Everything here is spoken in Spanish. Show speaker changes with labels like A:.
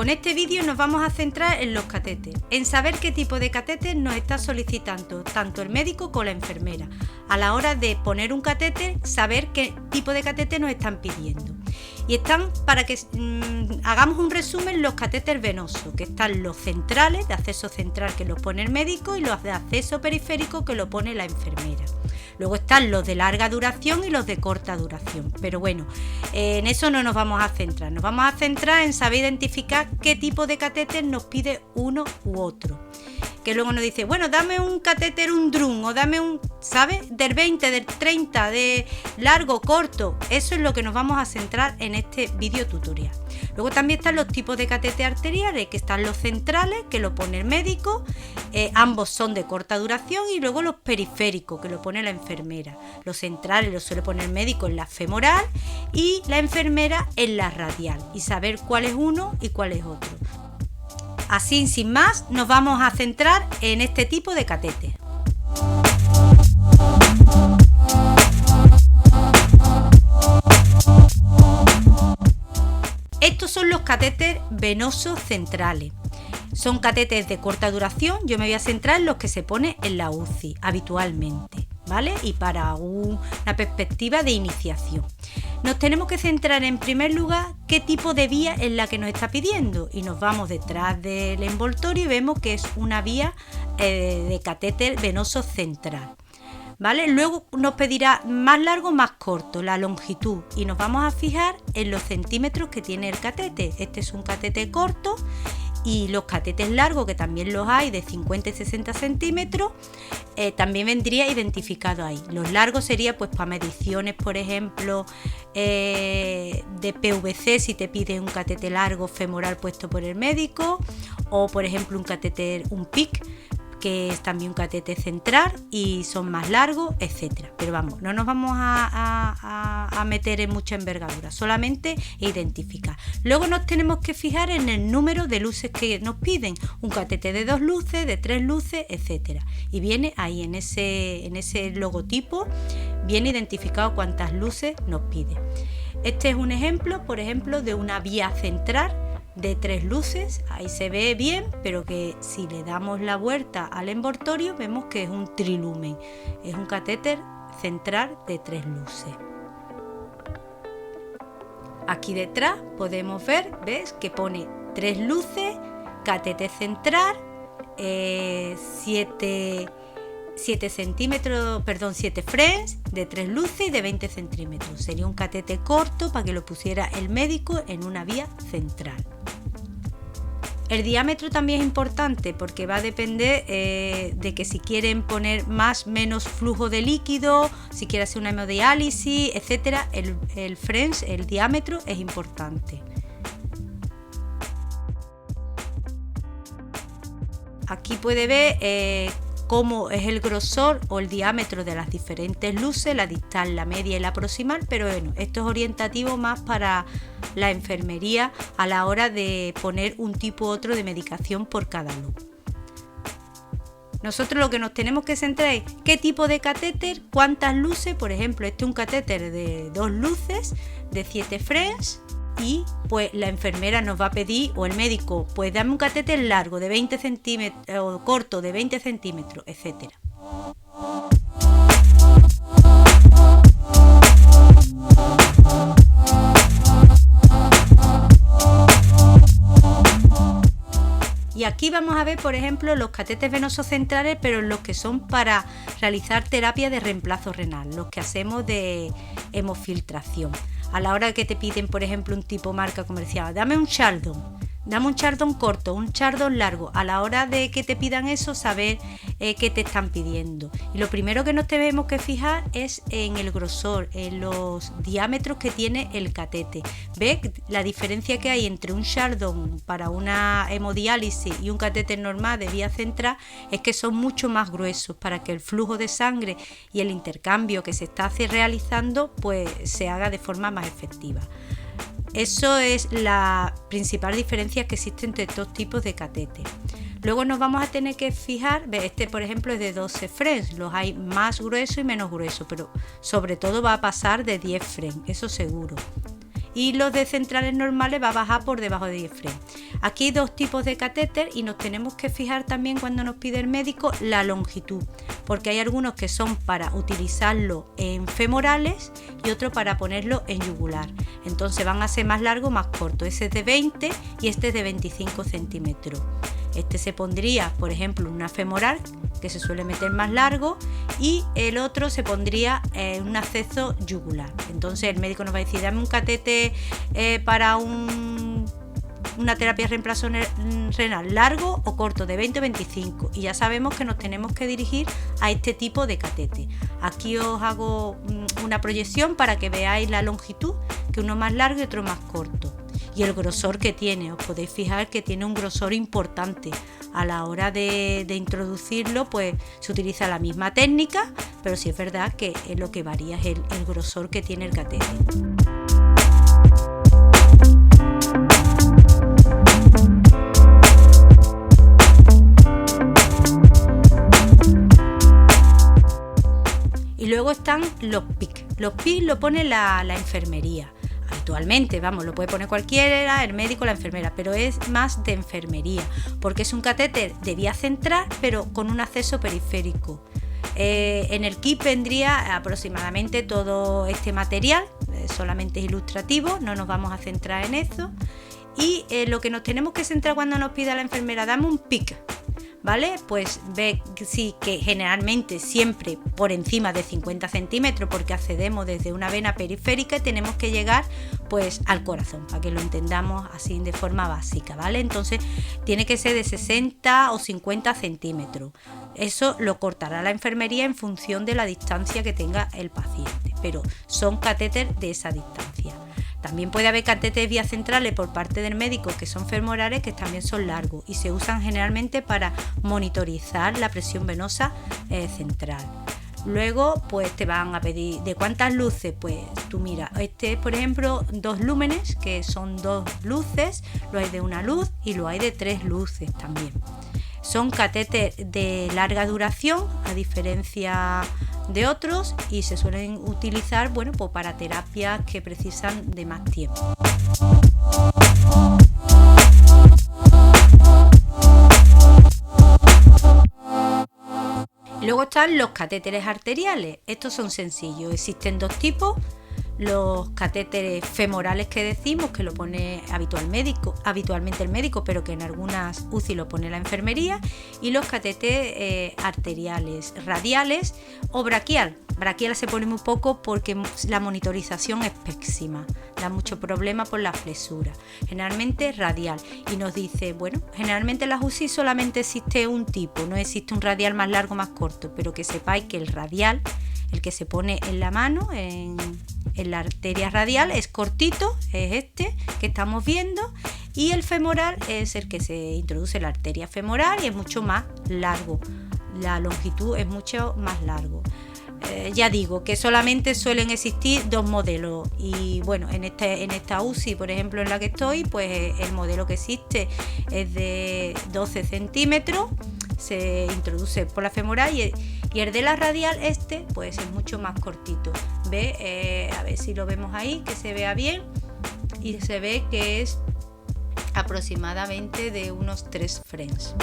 A: Con este vídeo nos vamos a centrar en los catéteres, en saber qué tipo de catéter nos está solicitando tanto el médico como la enfermera. A la hora de poner un catéter, saber qué tipo de catéter nos están pidiendo. Y están, para que hagamos un resumen, los catéteres venosos, que están los centrales, de acceso central, que los pone el médico, y los de acceso periférico, que lo pone la enfermera. Luego están los de larga duración y los de corta duración. Pero bueno, en eso no nos vamos a centrar. Nos vamos a centrar en saber identificar qué tipo de catéter nos pide uno u otro. Que luego nos dice, bueno, dame un catéter, un drum, o dame un, ¿sabes? Del 20, del 30, de largo, corto. Eso es lo que nos vamos a centrar en este vídeo tutorial. Luego también están los tipos de catéter arteriales, que están los centrales, que lo pone el médico, ambos son de corta duración, y luego los periféricos, que lo pone la enfermera. Los centrales los suele poner el médico en la femoral y la enfermera en la radial, y saber cuál es uno y cuál es otro. Así, sin más, nos vamos a centrar en este tipo de catéter. Estos son los catéteres venosos centrales. Son catéteres de corta duración. Yo me voy a centrar en los que se pone en la UCI habitualmente, ¿vale? Y para una perspectiva de iniciación. Nos tenemos que centrar en primer lugar qué tipo de vía es la que nos está pidiendo, y nos vamos detrás del envoltorio y vemos que es una vía de catéter venoso central, ¿vale? Luego nos pedirá más largo o más corto, la longitud, y nos vamos a fijar en los centímetros que tiene el catéter. Este es un catéter corto, y los catéteres largos, que también los hay de 50 y 60 centímetros, también vendría identificado ahí. Los largos sería pues para mediciones, por ejemplo, de PVC, si te pide un catéter largo femoral puesto por el médico, o por ejemplo un catéter, un PIC, que es también un catéter central y son más largos, etcétera. Pero vamos, no nos vamos a meter en mucha envergadura, solamente identificar. Luego nos tenemos que fijar en el número de luces que nos piden, un catéter de 2 luces, de 3 luces, etcétera. Y viene ahí en ese logotipo, viene identificado cuántas luces nos pide. Este es un ejemplo, por ejemplo, de una vía central de 3 luces. Ahí se ve bien, pero que si le damos la vuelta al envoltorio vemos que es un trilumen, es un catéter central de 3 luces. Aquí detrás podemos ver, ¿ves? Que pone 3 luces, catéter central, 7 frames de 3 luces y de 20 centímetros. Sería un catéter corto para que lo pusiera el médico en una vía central. El diámetro también es importante porque va a depender de que si quieren poner más o menos flujo de líquido, si quieren hacer una hemodiálisis, etcétera, el frames, el diámetro es importante. Aquí puede ver cómo es el grosor o el diámetro de las diferentes luces, la distal, la media y la proximal, pero bueno, esto es orientativo más para la enfermería a la hora de poner un tipo u otro de medicación por cada luz. Nosotros lo que nos tenemos que centrar es qué tipo de catéter, cuántas luces. Por ejemplo, este es un catéter de 2 luces, de 7 frames, y pues la enfermera nos va a pedir, o el médico, pues dame un catéter largo de 20 centímetros o corto de 20 centímetros, etcétera. Y aquí vamos a ver, por ejemplo, los catéteres venosos centrales, pero los que son para realizar terapia de reemplazo renal, los que hacemos de hemofiltración. A la hora que te piden, por ejemplo, un tipo marca comercial, dame un chardon corto, un chardon largo. A la hora de que te pidan eso, saber qué te están pidiendo. Y lo primero que nos tenemos que fijar es en el grosor, en los diámetros que tiene el catéter. ¿Ves la diferencia que hay entre un chardon para una hemodiálisis y un catéter normal de vía central? Es que son mucho más gruesos para que el flujo de sangre y el intercambio que se está realizando pues se haga de forma más efectiva. Eso es la principal diferencia que existe entre estos tipos de catéter. Luego nos vamos a tener que fijar, este por ejemplo es de 12 frames, los hay más gruesos y menos gruesos, pero sobre todo va a pasar de 10 frames, eso seguro. y los de centrales normales va a bajar por debajo de 10 frames. Aquí hay dos tipos de catéter y nos tenemos que fijar también cuando nos pide el médico la longitud, porque hay algunos que son para utilizarlo en femorales y otros para ponerlo en yugular. Entonces van a ser más largos o más cortos. Ese es de 20 y este es de 25 centímetros. Este se pondría, por ejemplo, en una femoral, que se suele meter más largo, y el otro se pondría en un acceso yugular. Entonces el médico nos va a decir, dame un catete para una terapia de reemplazo renal largo o corto, de 20 o 25, y ya sabemos que nos tenemos que dirigir a este tipo de catete. Aquí os hago una proyección para que veáis la longitud, que uno más largo y otro más corto, y el grosor que tiene. Os podéis fijar que tiene un grosor importante. A la hora de introducirlo, pues se utiliza la misma técnica, pero sí es verdad que lo que varía es el grosor que tiene el catete. Y luego están los PICC. Los PICC lo pone la enfermería. Habitualmente, vamos, lo puede poner cualquiera, el médico, la enfermera, pero es más de enfermería, porque es un catéter de vía central, pero con un acceso periférico. En el kit vendría aproximadamente todo este material, solamente es ilustrativo, no nos vamos a centrar en eso. Y lo que nos tenemos que centrar cuando nos pida la enfermera, dame un PICC, ¿vale? Pues ve sí que generalmente siempre por encima de 50 centímetros, porque accedemos desde una vena periférica y tenemos que llegar pues al corazón, para que lo entendamos así de forma básica, ¿vale? Entonces tiene que ser de 60 o 50 centímetros. Eso lo cortará la enfermería en función de la distancia que tenga el paciente, pero son catéteres de esa distancia. También puede haber catéteres vía centrales por parte del médico que son femorales, que también son largos y se usan generalmente para monitorizar la presión venosa central. Luego pues te van a pedir de cuántas luces, pues tú mira, este es por ejemplo 2 lúmenes, que son 2 luces, lo hay de una luz y lo hay de 3 luces también. Son catéteres de larga duración, a diferencia de otros, y se suelen utilizar, bueno, pues para terapias que precisan de más tiempo. Luego están los catéteres arteriales. Estos son sencillos, existen dos tipos. Los catéteres femorales que decimos, que lo pone habitualmente el médico, pero que en algunas UCI lo pone la enfermería, y los catéteres arteriales, radiales o braquial. Braquial se pone muy poco porque la monitorización es pésima, da mucho problema por la flexura. Generalmente radial, y nos dice, bueno, generalmente en las UCI solamente existe un tipo, no existe un radial más largo o más corto, pero que sepáis que el radial, el que se pone en la mano, en la arteria radial, es cortito, es este que estamos viendo, y el femoral es el que se introduce en la arteria femoral y es mucho más largo, la longitud es mucho más largo. Ya digo que solamente suelen existir dos modelos, y bueno, en esta UCI, por ejemplo, en la que estoy, pues el modelo que existe es de 12 centímetros, se introduce por la femoral, y el de la radial pues es mucho más cortito. Ve, a ver si lo vemos ahí, que se vea bien, y se ve que es aproximadamente de unos 3 frames.